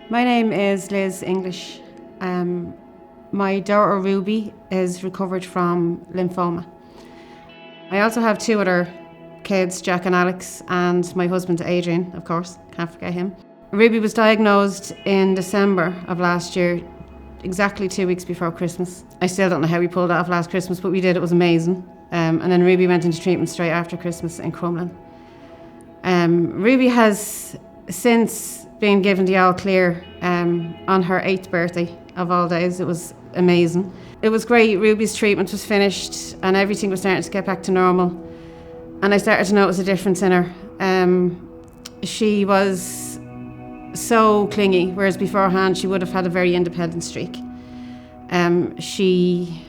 My name is Liz English. My daughter Ruby is recovered from lymphoma. I also have two other kids, Jack and Alex, and my husband Adrian, of course, can't forget him. Ruby was diagnosed in December of last year, exactly 2 weeks before Christmas. I still don't know how we pulled it off last Christmas, but we did, it was amazing. And then Ruby went into treatment straight after Christmas in Crumlin. Ruby has since been given the all clear on her 8th birthday of all days. It was amazing. It was great. Ruby's treatment was finished and everything was starting to get back to normal. And I started to notice a difference in her. She was so clingy, whereas beforehand she would have had a very independent streak. She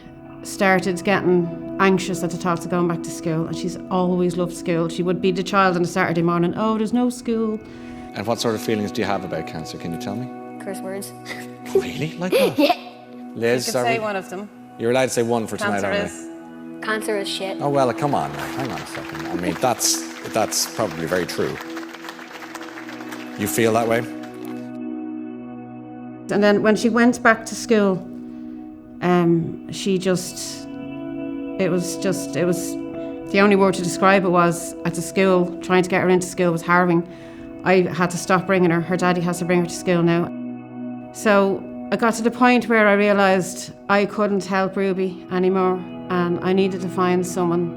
started getting anxious at the thoughts of going back to school, and she's always loved school. She would be the child on a Saturday morning, oh, there's no school. And what sort of feelings do you have about cancer? Can you tell me? Curse words. Really? Like that? Yeah. Liz, You could say one of them. You're allowed to say one for tonight, Cancer aren't is. you? Cancer is shit. Oh, well, come on now. Hang on a second. I mean, that's probably very true. You feel that way? And then when she went back to school, she just, it was the only word to describe it was, at the school, trying to get her into school was harrowing. I had to stop bringing her. Her daddy has to bring her to school now. So I got to the point where I realised I couldn't help Ruby anymore, and I needed to find someone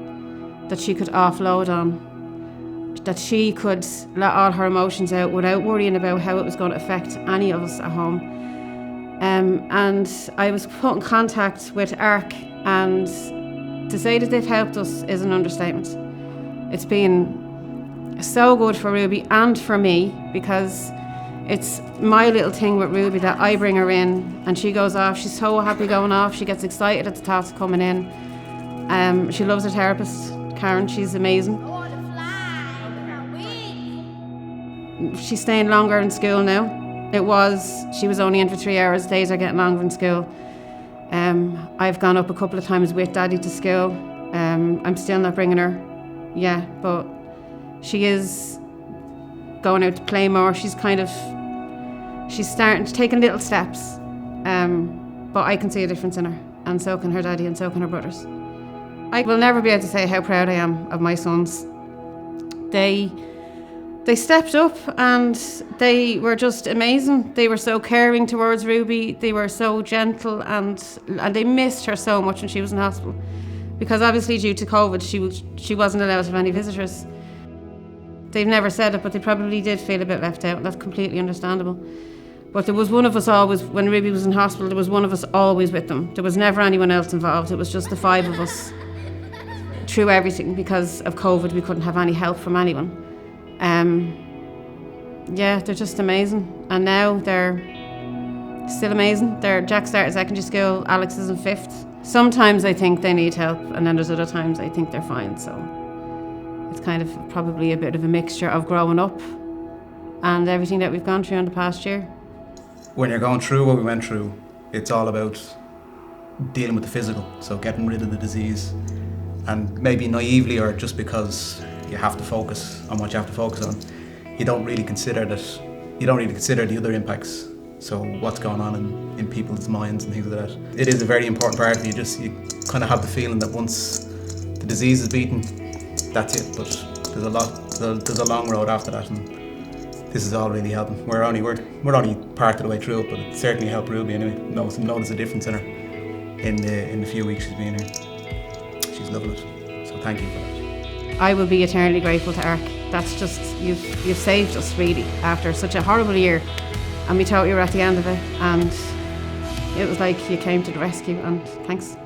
that she could offload on, that she could let all her emotions out without worrying about how it was going to affect any of us at home. And I was put in contact with ARC, and to say that they've helped us is an understatement. It's been so good for Ruby and for me, because it's my little thing with Ruby that I bring her in and she goes off. She's so happy going off. She gets excited at the thoughts of coming in. She loves her therapist, Karen. She's amazing. She's staying longer in school now. She was only in for 3 hours. Days are getting longer in school. I've gone up a couple of times with Daddy to school. I'm still not bringing her, but she is going out to play more. She's starting to take little steps, but I can see a difference in her, and so can her daddy, and so can her brothers. I will never be able to say how proud I am of my sons. They stepped up and they were just amazing. They were so caring towards Ruby. They were so gentle, and they missed her so much when she was in hospital, because obviously due to COVID she wasn't allowed to have any visitors. They've never said it, but they probably did feel a bit left out, and that's completely understandable. But there was one of us always, when Ruby was in hospital, there was one of us always with them. There was never anyone else involved. It was just the 5 of us through everything. Because of COVID, we couldn't have any help from anyone. They're just amazing. And now they're still amazing. Jack started secondary school, Alex is in 5th. Sometimes I think they need help, and then there's other times I think they're fine, so it's kind of probably a bit of a mixture of growing up and everything that we've gone through in the past year. When you're going through what we went through, it's all about dealing with the physical, so getting rid of the disease. And maybe naively, or just because you have to focus on what you have to focus on, you don't really consider the other impacts. So what's going on in people's minds and things like that. It is a very important part of you. You kind of have the feeling that once the disease is beaten, that's it. But there's a long road after that, and this is all really helping. We're only part of the way through it, but it certainly helped Ruby anyway. Notice a difference in her in the few weeks she's been here. She's loving it. So thank you for that. I will be eternally grateful to ARC. That's just, you've saved us really after such a horrible year, and we thought you were at the end of it, and it was like you came to the rescue, and thanks.